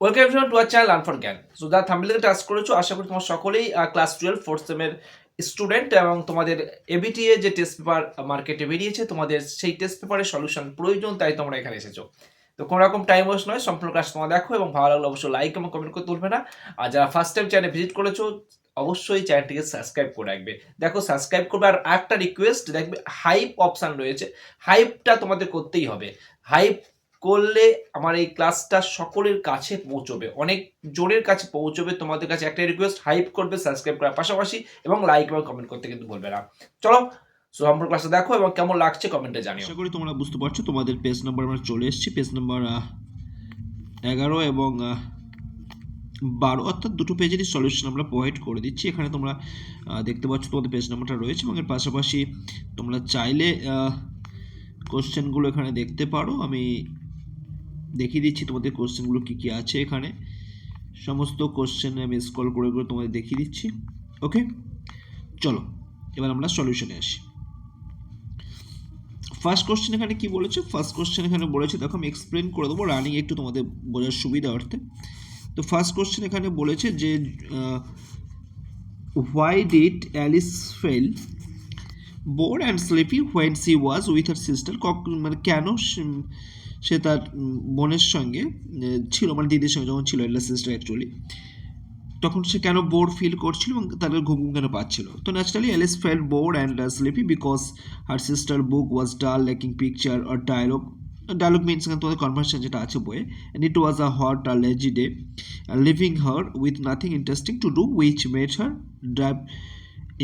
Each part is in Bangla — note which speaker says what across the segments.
Speaker 1: Welcome everyone to our channel learn for জ্ঞান। সো যারা থাম্বনেল থেকে টাচ করেছো, আশা করি তোমার সকলেই ক্লাস 12 ফোর্থ সেমের স্টুডেন্ট এবং তোমাদের এবিটিএ যে টেস্ট পেপার মার্কেটে বেরিয়েছে, তোমাদের সেই টেস্ট পেপারের সলিউশন প্রয়োজন, তাই তোমরা এখানে এসেছো। তো কোনো রকম টাইম ওয়েস্ট নয়, সম্পূর্ণ ক্লাস তোমরা দেখো এবং ভালো লাগলে অবশ্যই লাইক এবং কমেন্ট করতে ভুলবে না। আর যারা ফার্স্ট টাইম চ্যানেল ভিজিট করেছো, অবশ্যই চ্যানেলটিকে সাবস্ক্রাইব করে রাখবে। দেখো সাবস্ক্রাইব করবে, আর একটা রিকোয়েস্ট, দেখবে হাইপ অপশান রয়েছে, হাইপটা তোমাদের করতেই হবে। হাইপ করলে আমার এই ক্লাসটা সকলের কাছে পৌঁছবে, অনেক জনের কাছে পৌঁছবে। তোমাদের কাছে একটা রিকোয়েস্ট, হাইপ করবে, সাবস্ক্রাইব করার পাশাপাশি এবং লাইক এবং কমেন্ট করতে কিন্তু ভুলবে না। চলো সম্পূর্ণ ক্লাসটা দেখো এবং কেমন লাগছে কমেন্টে জানিও।
Speaker 2: আশা করি তোমরা বুঝতে পারছো। তোমাদের পেজ নাম্বার আমরা চলে এসেছি, পেজ নাম্বার 11 এবং 12, অর্থাৎ দুটো পেজেরই সলিউশন আমরা প্রোভাইড করে দিচ্ছি। এখানে তোমরা দেখতে পাচ্ছ তোমাদের পেজ নাম্বারটা রয়েছে এবং এর পাশাপাশি তোমরা চাইলে কোশ্চেনগুলো এখানে দেখতে পারো। আমি দেখিয়ে দিচ্ছি তোমাদের কোশ্চেনগুলো কী কী আছে। এখানে সমস্ত কোশ্চেন আমি স্ক্রল করে করে তোমাদের দেখিয়ে দিচ্ছি। ওকে, চলো এবার আমরা সলিউশনে আসি। ফার্স্ট কোশ্চেন এখানে কি বলেছে? ফার্স্ট কোশ্চেন এখানে বলেছে, দেখো আমি এক্সপ্লেন করে দেবো রানিং একটু তোমাদের বোঝার সুবিধা অর্থে। তো ফার্স্ট কোশ্চেন এখানে বলেছে যে why did Alice fail board and sleepy when she was with her sister. মানে কেন সে তার বোনের সঙ্গে ছিল, মানে দিদির সঙ্গে যখন ছিল, এল্ডার সিস্টার অ্যাকচুয়ালি, তখন সে কেন বোর ফিল করছিল এবং তাদের ঘুম ঘুম কেন পাচ্ছিল। তো naturally Alice felt bored and sleepy because her sister book was dull, lacking picture or dialogue. Dialogue means এখানে তোমাদের কনভারসেশন যেটা আছে বইয়ে। And it was a hot আর lazy day, leaving her with nothing interesting to do which made her drive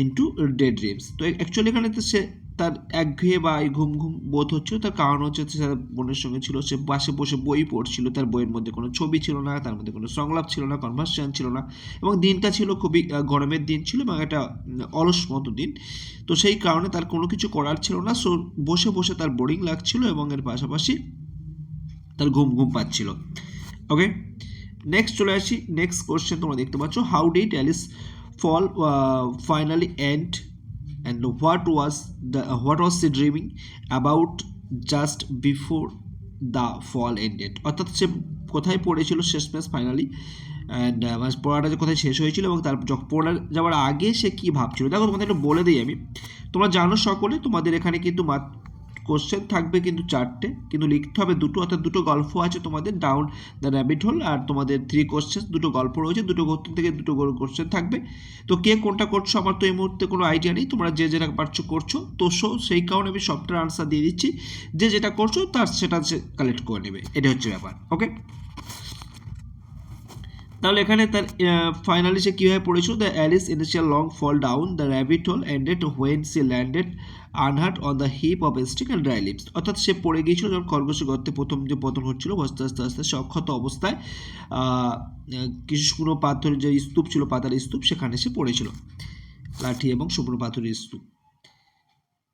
Speaker 2: into day dreams. তো অ্যাকচুয়ালি এখানে তো সে তার একঘেয়ে বা এই ঘুম ঘুম বোধ হচ্ছিল, তার কারণ হচ্ছে সে বোনের সঙ্গে ছিল, সে পাশে বসে বই পড়ছিল, তার বইয়ের মধ্যে কোনো ছবি ছিল না, তার মধ্যে কোনো সংলাপ ছিল না, কনভারসেশন ছিল না, এবং দিনটা ছিল খুবই গরমের দিন ছিল এবং একটা অলস মতো দিন। তো সেই কারণে তার কোনো কিছু করার ছিল না, সো বসে বসে তার বোরিং লাগছিল এবং এর পাশাপাশি তার ঘুম ঘুম পাচ্ছিল। ওকে, নেক্সট চলে আসি। নেক্সট কোশ্চেন তোমরা দেখতে পাচ্ছ, how did Alice fall finally end and what was she dreaming about just before the fall ended। অর্থাৎ সে কোথায় পড়েছিল শেষমেশ ফাইনালি, অ্যান্ড পড়াটা যে কোথায় শেষ হয়েছিল এবং তার পড়া যাওয়ার আগে সে কী ভাবছিল। দেখো তোমাদের একটু বলে দিই আমি, তোমরা জানো সকলে তোমাদের এখানে কিন্তু কোশ্চেন থাকবে কিন্তু 4টে, কিন্তু লিখতে হবে 2টো, অর্থাৎ 2টো গল্প আছে তোমাদের, ডাউন দ্য র্যাবিট হোল, আর তোমাদের 3 কোশ্চেন, 2টো গল্প রয়েছে, 2টো থেকে 2টো কোশ্চেন থাকবে। তো কে কোনটা করছো আমার তো এই মুহূর্তে কোনো আইডিয়া নেই, তোমরা যে যেটা পারছো করছো। তো সেই কারণে আমি সবটার আনসার দিয়ে দিচ্ছি, যে যেটা করছো তার সেটা কালেক্ট করে নেবে, এটা হচ্ছে ব্যাপার। ওকে, তাহলে এখানে তার ফাইনালি সে কীভাবে পড়েছিল, the Alice initial long fall down the rabbit hole ended when she landed unhurt on the heap of stick and dry leaves. অর্থাৎ সে পড়ে গিয়েছিল যখন খরগোশের গর্তে প্রথম যে পতন হচ্ছিল, আস্তে আস্তে আস্তে সে অক্ষত অবস্থায় কিছু শুকনো পাথর, যে স্তূপ ছিল, পাতার স্তূপ, সেখানে সে পড়েছিল, লাঠি এবং শুকনো পাথরের স্তূপ,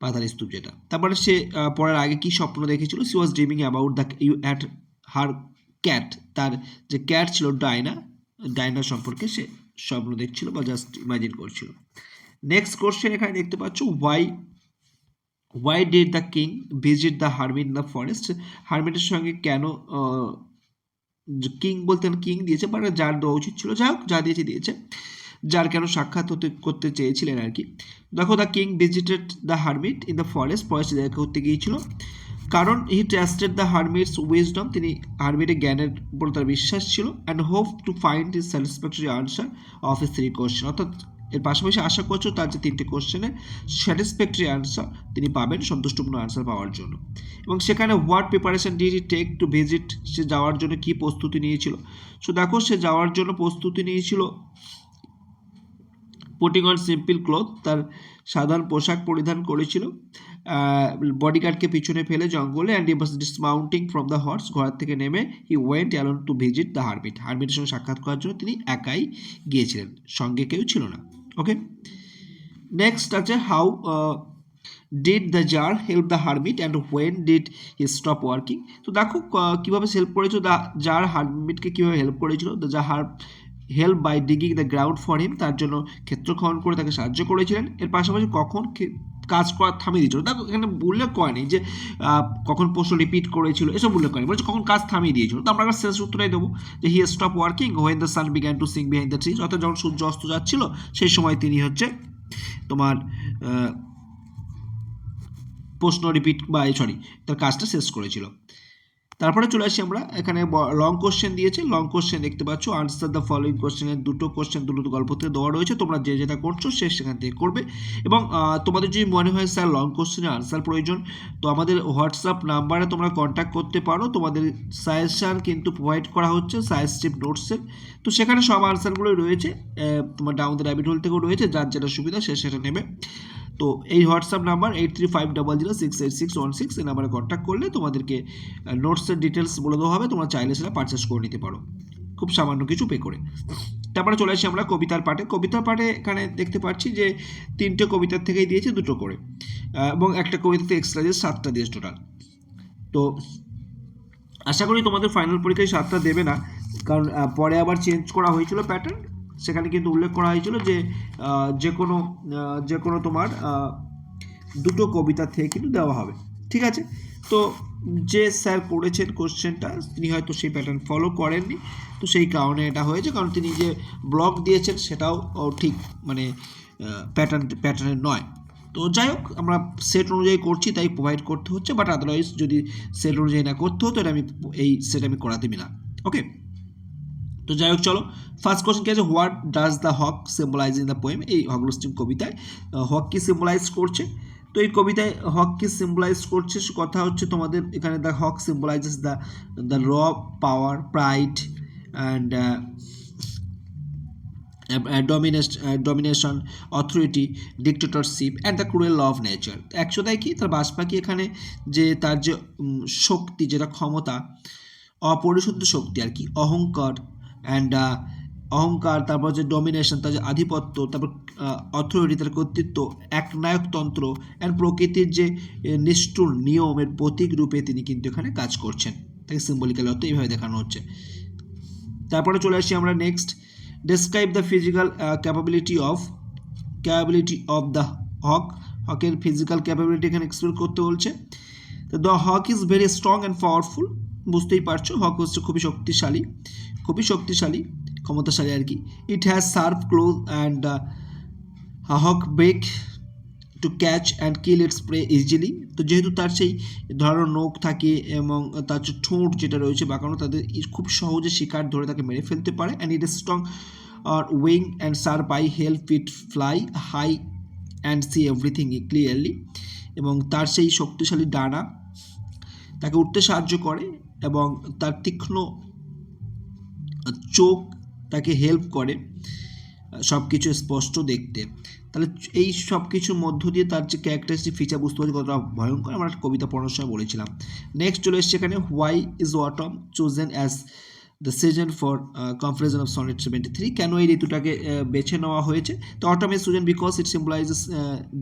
Speaker 2: পাতার স্তূপ যেটা। তারপরে সে পড়ার আগে কি স্বপ্ন দেখেছিল, she was dreaming about the you at her cat. তার যে ক্যাট ছিল ডাইনা সম্পর্কে সে স্বপ্ন দেখছিল বা জাস্ট ইমাজিন করছিল। নেক্সট কোশ্চেন এখানে দেখতে পাচ্ছ, why did the king visit the hermit in the forest. হারমিটের সঙ্গে কেন, কিং বলতে কিং দিয়েছে, বাট যার দেওয়া উচিত ছিল, যাই হোক যা দিয়েছে, যার কেন সাক্ষাৎ করতে চেয়েছিলেন আর কি। দেখো, the king visited the hermit in the ফরেস্টে দেখা করতে গিয়েছিল কারণ he trusted the hermit's wisdom, তিনি হারমিটের জ্ঞানের উপর তার বিশ্বাস ছিল, and hope to find his satisfactory answer of his 3 question. অর্থাৎ এর পাশাপাশি আশা করছো তার যে 3টে কোশ্চেনের স্যাটিসফ্যাক্টরি আনসার তিনি পাবেন, সন্তুষ্টপূর্ণ আনসার পাওয়ার জন্য। এবং সেখানে what preparation did he take to visit, সে যাওয়ার জন্য কী প্রস্তুতি নিয়েছিল। সো দেখো, সে যাওয়ার জন্য প্রস্তুতি নিয়েছিল পুটিং অন সিম্পল ক্লথ, তার সাধারণ পোশাক পরিধান করেছিল, বডিগার্ডকে পিছনে ফেলে জঙ্গলে, and he was dismounting from the horse, ঘোড়া থেকে নেমে he went alone to visit the hermit, হারমিটের সঙ্গে সাক্ষাৎ করার জন্য তিনি একাই গিয়েছিলেন, সঙ্গে কেউ ছিল না। ওকে, নেক্সট আছে, how did the jar help the hermit and when did he stop working. তো দেখো কীভাবে হেল্প করেছিল, দ্য জার হারমিটকে কীভাবে হেল্প করেছিল। The jar help by digging the ground for him, তার জন্য ক্ষেত্র খনন করে তাকে সাহায্য করেছিলেন। এর পাশাপাশি কখন কাজ করা থামিয়ে দিয়েছিল। দেখো এখানে উল্লেখ করেনি যে কখন প্রশ্ন রিপিট করেছিল, এসব উল্লেখ করেনি, বলছে কখন কাজ থামিয়ে দিয়েছিল। তো আমরা শেষ সূত্রটাই দেবো যে he stop working when the sun began to sink behind the trees, অর্থাৎ যখন সূর্য অস্ত যাচ্ছিল সেই সময় তিনি হচ্ছে তোমার প্রশ্ন রিপিট বা তার কাজটা শেষ করেছিল। তারপরে চলে আসি আমরা, এখানে লং কোশ্চেন দিয়েছে, লং কোশ্চেন দেখতে পাচ্ছ, আনসার দ্য ফলোইং কোশ্চেনের দুটো কোশ্চেন দুটো গল্প থেকে দেওয়া রয়েছে, তোমরা যে যেটা করছো সেখান থেকে করবে। এবং তোমাদের যদি মনে হয় স্যার লং কোশ্চেনের আনসার প্রয়োজন, তো আমাদের হোয়াটসঅ্যাপ নাম্বারে তোমরা কন্ট্যাক্ট করতে পারো, তোমাদের সাজেশন কিন্তু প্রোভাইড করা হচ্ছে সায়েন্স স্ট্রিপ নোটসের, তো সেখানে সব আনসারগুলোই রয়েছে, তোমার ডাউন দ্য র্যাবিট হোল থেকেও রয়েছে, যার যেটা সুবিধা সে সেটা নেবে। তো এই হোয়াটসঅ্যাপ নাম্বার 8350068616, এই নাম্বারে কন্ট্যাক্ট করলে তোমাদেরকে নোটসের ডিটেলস বলে দেওয়া হবে, তোমরা চাইলে সেটা পারচেস করে নিতে পারো খুব সামান্য কিছু পে করে। তারপরে চলে আসি আমরা কবিতার পাঠে। কবিতার পাঠে এখানে দেখতে পাচ্ছি যে 3টে কবিতার থেকেই দিয়েছে 2টো করে, এবং একটা কবিতাতে এক্সট্রা দিয়ে 7টা দিয়েছে টোটাল। তো আশা করি তোমাদের ফাইনাল পরীক্ষায় 7টা দেবে না, কারণ পরে আবার চেঞ্জ করা হয়েছিল প্যাটার্ন, সেখানে কিন্তু উল্লেখ করা হয়েছিল যে যে কোনো তোমার 2টো কবিতা থেকে কিন্তু দেওয়া হবে, ঠিক আছে। তো যে স্যার করেছেন কোশ্চেনটা তিনি হয়তো সেই প্যাটার্ন ফলো করেননি, তো সেই কারণে এটা হয়েছে, কারণ তিনি যে ব্লক দিয়েছেন সেটাও ঠিক মানে প্যাটার্নের নয়। তো যাই হোক, আমরা সেট অনুযায়ী করছি তাই প্রোভাইড করতে হচ্ছে, বাট আদারওয়াইজ যদি সেট অনুযায়ী না করতে হতো এটা এই সেট আমি করাতে না। ওকে, তো যাই হোক চলো, ফার্স্ট কোশ্চেন কি আছে, what does the hawk symbolise in the poem. এই হগলস্টিন কবিতায় হক কি সিম্বলাইজ করছে? তো এই কবিতায় হক কি সিম্বলাইজ করছে কথা হচ্ছে তোমাদের এখানে, the Haque symbolizes the raw power, pride and domination, authority, dictatorship and the cruel law of nature। একশোটাই কি তার বাস পাখি এখানে যে তার যে শক্তি, যেটা ক্ষমতা, অপরিশুদ্ধ শক্তি আর কি, অহংকার অ্যান্ড অহংকার, তারপর যে ডমিনেশন তার যে আধিপত্য, তারপর অথরিটি তার কর্তৃত্ব, একনায়কতন্ত্র অ্যান্ড প্রকৃতির যে নিষ্ঠুর নিয়মের প্রতীক রূপে তিনি কিন্তু এখানে কাজ করছেন, তাকে সিম্বলিক্যাল অর্থ এইভাবে দেখানো হচ্ছে। তারপরে চলে আসি আমরা next, describe the physical capability of the hawk. হকের ফিজিক্যাল ক্যাপাবিলিটি এখানে এক্সপ্লেন করতে বলছে। তো the hawk is very strong and powerful, বুঝতেই পারছো হক হচ্ছে খুবই শক্তিশালী ক্ষমতাশালী আর কি। It has sharp claws and hawk beak to catch and kill its prey easily. তো যেহেতু তার সেই ধরানো নখ থাকে এবং তার যে ঠোঁট যেটা রয়েছে বাঁকানো, তাদের খুব সহজে শিকার ধরে তাকে মেরে ফেলতে পারে। And it is strong are wing and sharp eye help it fly high and see everything clearly. এবং তার সেই শক্তিশালী ডানা তাকে উঠতে সাহায্য করে এবং তার তীক্ষ্ণ চোখ তাকে হেল্প করে সব কিছু স্পষ্ট দেখতে। তাহলে এই সব কিছুর মধ্য দিয়ে তার যে ক্যারেক্টারিস্টিক ফিচার বুঝতে পারছি কতটা ভয়ঙ্কর, আমরা কবিতা পড়ার সময় বলেছিলাম। নেক্সট চলে এসছে এখানে, why is autumn chosen as the season for comparison of sonnet 73। কেন এই ঋতুটাকে বেছে নেওয়া হয়েছে? তো autumn is chosen because it symbolises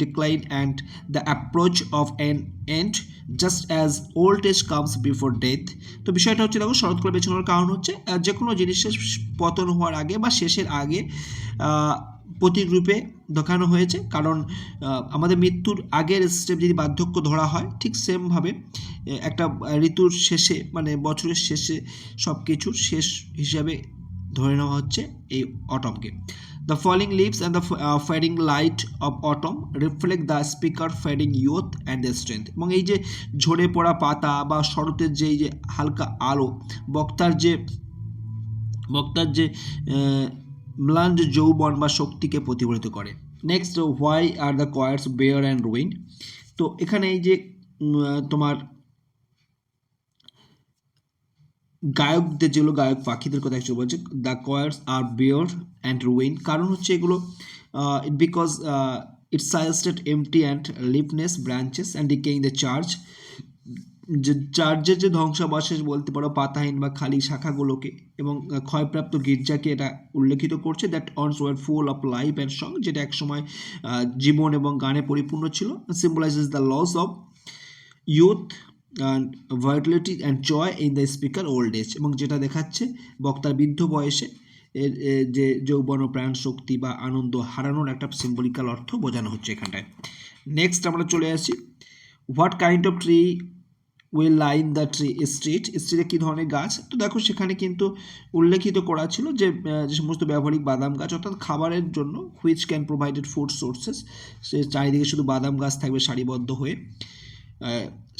Speaker 2: decline and the approach of an end just as old age comes before death. তো বিষয়টা হচ্ছে দেখো, শরৎকাল বেছে নেওয়ার কারণ হচ্ছে যে কোনো জিনিসের পতন হওয়ার আগে বা শেষের আগে প্রতীক রূপে দেখানো হয়েছে, কারণ আমাদের মৃত্যুর আগের স্টেপ যদি বার্ধক্য ধরা হয়, ঠিক সেমভাবে একটা ঋতুর শেষে মানে বছরের শেষে সব কিছুর শেষ হিসাবে ধরে নেওয়া হচ্ছে এই অটমকে। The falling leaves and the fading light of autumn reflect the speaker fading youth and the strength. এবং এই যে ঝরে পড়া পাতা বা শরতের যে হালকা আলো বক্তার যে ম্লান যৌবন বা শক্তিকে প্রতিফলিত করে। Next, why are the choirs bare and ruin. তো এখানে এই যে তোমার গায়কদের যেগুলো গায়ক পাখিদের কথা একটু বলছে, the choirs are bare and ruin, কারণ হচ্ছে এগুলো because it's suggested empty and leafless branches and decaying the church. যে চার্চের যে ধ্বংসাবশেষ বলতে পারো, পাতাহীন বা খালি শাখাগুলোকে এবং ক্ষয়প্রাপ্ত গির্জাকে এটা উল্লেখিত করছে, that once were full of life and song, যেটা একসময় জীবন এবং গানে পরিপূর্ণ ছিল। Symbolises the loss of youth and vitality and joy in the speaker old age, এবং যেটা দেখাচ্ছে বক্তার বৃদ্ধ বয়সে এর যে যৌবন ও প্রাণ শক্তি বা আনন্দ হারানোর একটা সিম্বলিক্যাল অর্থ বোঝানো হচ্ছে এখানটায়। নেক্সট আমরা চলে আসি, what kind of tree will line the স্ট্রিটে কী ধরনের গাছ। তো দেখো সেখানে কিন্তু উল্লেখিত করা ছিল যে যে সমস্ত ব্যবহারিক বাদাম গাছ অর্থাৎ খাবারের জন্য, which can provided food sources, সে চারিদিকে শুধু বাদাম গাছ থাকবে সারিবদ্ধ হয়ে,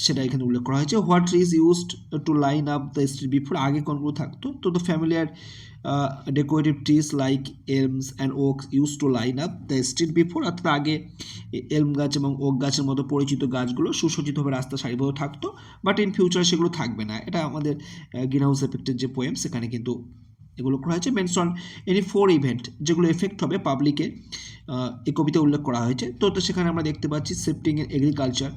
Speaker 2: সেটা এখানে উল্লেখ করা হয়েছে। What trees used to line up the street before, আগে কোনগুলো থাকতো, তো the familiar decorative trees like elms and oaks use to line up the street before, অর্থাৎ আগে এলম গাছ এবং ওক গাছের মতো পরিচিত গাছগুলো সুসজ্জিতভাবে রাস্তা সারিবদ্ধ থাকতো, বাট ইন ফিউচার সেগুলো থাকবে না। এটা আমাদের গ্রিন হাউস এফেক্টের যে পোয়েম সেখানে কিন্তু এগুলো করা হয়েছে। মেনশন এনি 4 ইভেন্ট যেগুলো এফেক্ট হবে পাবলিকে, এই কবিতা উল্লেখ করা হয়েছে। তো সেখানে আমরা দেখতে পাচ্ছি শিফটিং ইন এগ্রিকালচার,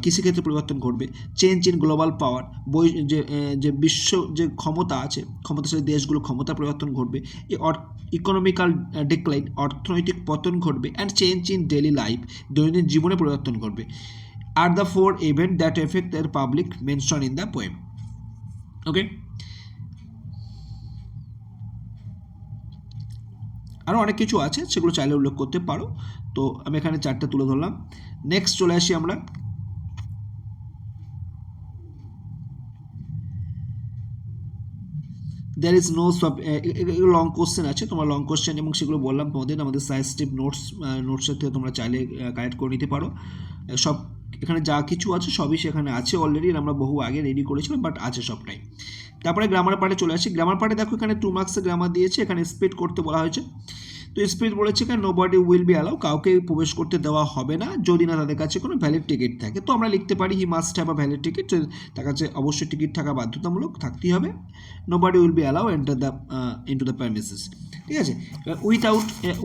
Speaker 2: কৃষিক্ষেত্রে পরিবর্তন ঘটবে, চেঞ্জ ইন গ্লোবাল পাওয়ার, যে বিশ্ব যে ক্ষমতা আছে, ক্ষমতাশালী দেশগুলো ক্ষমতা পরিবর্তন ঘটবে, ইকোনমিক্যাল ডিক্লাইন, অর্থনৈতিক পতন ঘটবে, and change in daily life, দৈনন্দিন জীবনে পরিবর্তন ঘটবে, আর the 4 event that affect the public mention in the poem. Okay, আরও অনেক কিছু আছে, সেগুলো চাইলে উল্লেখ করতে পারো। তো আমি এখানে 4টে তুলে ধরলাম। নেক্সট চলে আসি আমরা, দ্যার ইজ নো সব, লং কোশ্চেন আছে, তোমার লং কোশ্চেন এবং সেগুলো বললাম তোমাদের আমাদের সাজেস্টিভ নোটসের থেকে তোমরা চাইলে কালেক্ট করে নিতে পারো। সব এখানে যা কিছু আছে সবই সেখানে আছে অলরেডি, আমরা বহু আগে রেডি করেছিলাম, বাট আছে সবটাই। তারপরে গ্রামার পার্টে চলে আসি। গ্রামার পার্টে দেখো এখানে 2 মার্কসের গ্রামার দিয়েছে, এখানে স্পিড করতে বলা হয়েছে। তো স্পিড বলেছে এখানে nobody will be allow, কাউকে প্রবেশ করতে দেওয়া হবে না যদি না তাদের কাছে কোনো ভ্যালিড টিকিট থাকে। তো আমরা লিখতে পারি he must have a valid ticket, তার কাছে অবশ্যই টিকিট থাকা বাধ্যতামূলক, থাকতেই হবে। Nobody will be allow enter the into the premises, ঠিক আছে।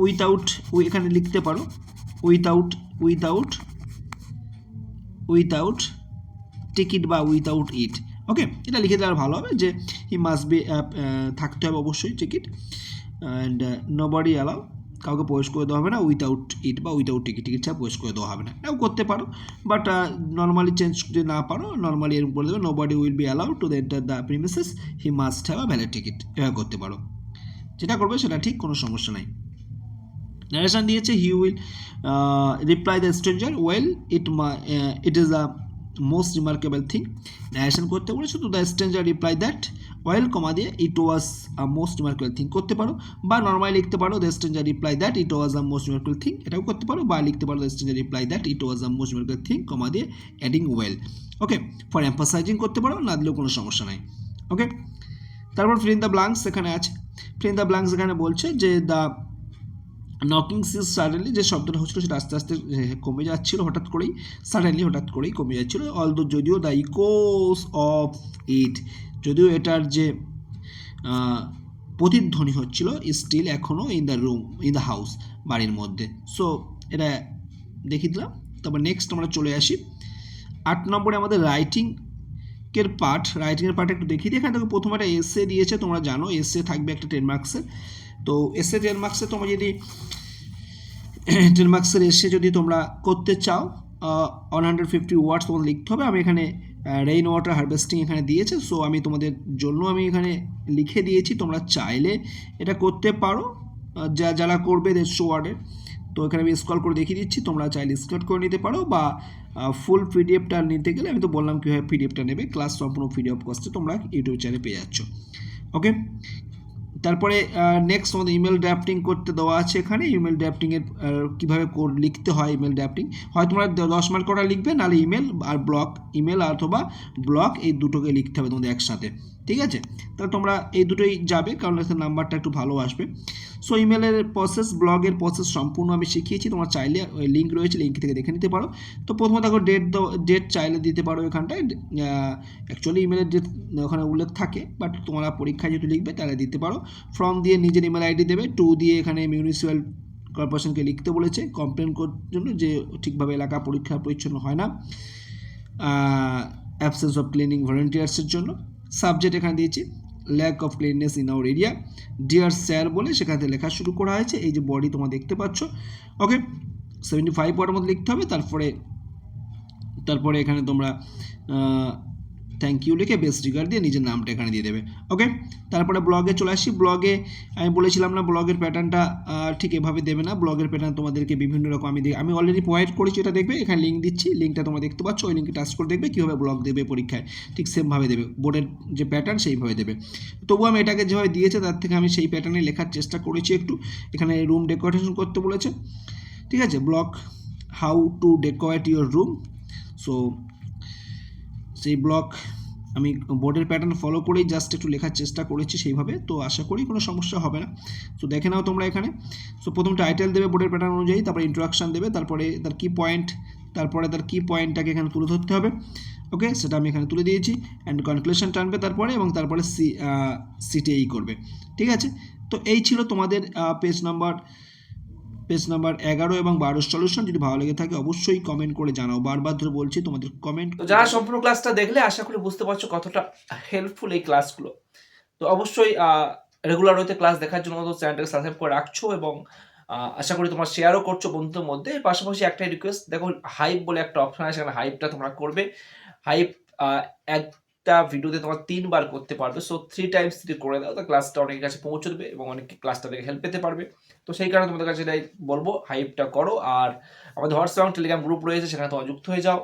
Speaker 2: উইথাউট এখানে লিখতে পারো উইথাউট টিকিট বা উইথাউট ইট। ওকে, এটা লিখে দেওয়ার ভালো হবে যে হি মাস্ট বি, থাকতে হবে অবশ্যই ticket, and nobody allow, কাউকে প্রবেশ করে দেওয়া হবে না উইথাউট ইট বা উইথাউট টিকিট ছাড়া প্রবেশ করে দেওয়া হবে না। এটাও করতে পারো, বাট নর্মালি চেঞ্জ যদি না পারো নর্মালি এরকম করে দেবে nobody will be allowed to enter the premises, he must have a valid ticket, এভাবে করতে পারো। যেটা করবে সেটা ঠিক, কোনো সমস্যা নাই। নারেশন দিয়েছে he will reply the stranger well it is a most remarkable thing, narration করতে বলেছো। তো the stranger reply that well comma দিয়ে it was a most remarkable thing করতে পারো, বা নর্মালি লিখতে পারো the stranger reply that it was a most remarkable thing, এটাও করতে পারো, বা লিখতে পারো the stranger reply that it was a most remarkable thing comma দিয়ে অ্যাডিং ওয়েল। ওকে, ফর এম্পাসাইজিং করতে পারো, না দিলেও কোনো সমস্যা নাই। ওকে, তারপর ফিল ইন দ্য ব্ল্যাঙ্কস এখানে আছে। ফিল ইন দ্য ব্ল্যাঙ্কস এখানে বলছে যে দ্য নকিং সিজ সাডেনলি, যে শব্দটা হচ্ছিল সেটা আস্তে আস্তে কমে যাচ্ছিল, হঠাৎ করেই কমে যাচ্ছিল। অলদো, যদিও দ্য ইকোস অফ ইট, যদিও এটার যে প্রতিধ্বনি হচ্ছিল, স্টিল এখনও ইন দ্য হাউস, বাড়ির মধ্যে। সো এটা দেখিয়ে দিলাম। তারপর নেক্সট আমরা চলে আসি 8 নম্বরে আমাদের রাইটিংয়ের পার্ট একটু দেখিয়ে দিই। এখানে দেখো প্রথমে একটা এসে দিয়েছে, তোমরা জানো এসে থাকবে একটা 10 মার্কসের। তো এসে 10 মার্কসে তোমরা যদি 10 মার্কসের এসে যদি তোমরা করতে চাও 150 ওয়ার্ডস তোমাদের লিখতে হবে। আমি এখানে রেইন ওয়াটার হারভেস্টিং এখানে দিয়েছে, সো আমি তোমাদের জন্য আমি এখানে লিখে দিয়েছি, তোমরা চাইলে এটা করতে পারো, যারা করবে 150 ওয়ার্ডের। তো এখানে আমি স্ক্রল করে দেখিয়ে দিচ্ছি, তোমরা চাইলে স্ক্রল করে নিতে পারো, বা ফুল পিডিএফটা নিতে গেলে আমি তো বললাম কীভাবে পিডিএফটা নেবে, ক্লাস সম্পূর্ণ পিডিএফ কস্টে তোমরা ইউটিউব চ্যানেলে পেয়ে যাচ্ছ। ওকে, তারপরে নেক্সট আমাদের ইমেল ড্রাফটিং করতে দেওয়া আছে। এখানে ইমেল ড্রাফটিংয়ের কীভাবে লিখতে হয়, ইমেল ড্রাফটিং হয় তোমরা 10 মার্ক করা লিখবে, নাহলে ইমেল অথবা ব্লগ এই দুটোকে লিখতে হবে তোমাদের একসাথে, ঠিক আছে। তাহলে তোমরা এই দুটোই যাবে, কারণ এখানে নাম্বারটা একটু ভালো আসবে। সো ইমেলের প্রসেস, ব্লগের প্রসেস সম্পূর্ণ আমি শিখিয়েছি, তোমরা চাইলে ওই লিঙ্ক রয়েছে, লিঙ্ক থেকে দেখে নিতে পারো। তো প্রথমে দেখো ডেট চাইলে দিতে পারো এখানটায়, অ্যাকচুয়ালি ইমেলের ডেট ওখানে উল্লেখ থাকে, বাট তোমরা পরীক্ষায় যদি লিখবে তাহলে দিতে পারো। ফ্রম দিয়ে নিজের ইমেল আইডি দেবে, টু দিয়ে এখানে মিউনিসিপ্যাল কর্পোরেশনকে লিখতে বলেছে কমপ্লেন করার জন্য যে ঠিকভাবে এলাকা পরীক্ষা পরিচ্ছন্ন হয় না, অ্যাবসেন্স অফ ক্লিনিং ভলেন্টিয়ার্সের জন্য। সাবজেক্ট এখানে দিয়েছি lack of cleanliness in our area, dear sir বলে সেখান থেকে লেখা শুরু করা হয়েছে। এই যে বডি তোমরা দেখতে পাচ্ছ। ওকে, 75 ওয়ার্ডের মধ্যে লিখতে হবে। তারপরে এখানে তোমরা থ্যাংক ইউ লিখে বেস্ট রিগার্ড দিয়ে নিজের নামটা এখানে দিয়ে দেবে। ওকে, তারপরে ব্লগে চলে আসি। ব্লগে আমি বলেছিলাম না ব্লগের প্যাটার্নটা ঠিক এভাবে দেবে না, ব্লগের প্যাটার্ন তোমাদেরকে বিভিন্ন রকম আমি অলরেডি প্রোভাইড করেছি, এটা দেখবে এখানে লিঙ্ক দিচ্ছি, লিঙ্কটা তোমরা দেখতে পাচ্ছ, ওই লিঙ্কে টাচ করে দেখবে কীভাবে ব্লগ দেবে পরীক্ষায়, ঠিক সেমভাবে দেবে, বোর্ডের যে প্যাটার্ন সেইভাবে দেবে। তবু আমি এটাকে যেভাবে দিয়েছে তার থেকে আমি সেই প্যাটার্নে লেখার চেষ্টা করেছি একটু। এখানে রুম ডেকোরেশন করতে বলেছে, ঠিক আছে, blog how to decorate your room. So সেই ব্লগ আমি বোর্ডের প্যাটার্ন ফলো করেই জাস্ট একটু লেখার চেষ্টা করেছি সেইভাবে, তো আশা করি কোনো সমস্যা হবে না। সো দেখে নাও তোমরা এখানে। সো প্রথম টাইটেল দেবে বোর্ডের প্যাটার্ন অনুযায়ী, তারপরে ইন্ট্রোডাকশান দেবে, তারপরে তার কি পয়েন্ট, তারপরে তার কি পয়েন্টটাকে এখানে তুলে ধরতে হবে। ওকে, সেটা আমি এখানে তুলে দিয়েছি। অ্যান্ড কনক্লুশন টানবে তারপরে, এবং তারপরে সিটিএই করবে, ঠিক আছে। তো এই ছিল তোমাদের পেজ নাম্বার 11 এবং 12 সলিউশন। যদি ভালো লেগে থাকে অবশ্যই কমেন্ট করে জানাও, বারবার ধরে বলছি তোমাদের কমেন্ট।
Speaker 1: তো যারা সম্পূর্ণ ক্লাসটা দেখলে আশা করি বুঝতে পারছো কতটা হেল্পফুল এই ক্লাসগুলো। তো অবশ্যই রেগুলার ওয়েতে ক্লাস দেখার জন্য তো চ্যানেলটাকে সাবস্ক্রাইব করে রাখছো, এবং আশা করি তোমরা শেয়ারও করছো বন্ধুদের মধ্যে। এর পাশাপাশি একটাই রিকোয়েস্ট, দেখো হাইপ বলে একটা অপশন আছে, সেখানে হাইপটা তোমরা করবে। হাইপ একটা ভিডিওতে তোমরা 3 বার করতে পারবে। সো 3 টাইমস যদি করে দাও তো ক্লাসটা অনেকের কাছে পৌঁছে দেবে এবং অনেকে ক্লাসটা দেখে হেল্প পেতে পারবে। তো সেই কারণে তোমাদের কাছে এটাই বলবো, হাইপটা করো। আর আমাদের হোয়াটসঅ্যাপ এবং টেলিগ্রাম গ্রুপ রয়েছে, সেখানে তোমরা যুক্ত হয়ে যাও।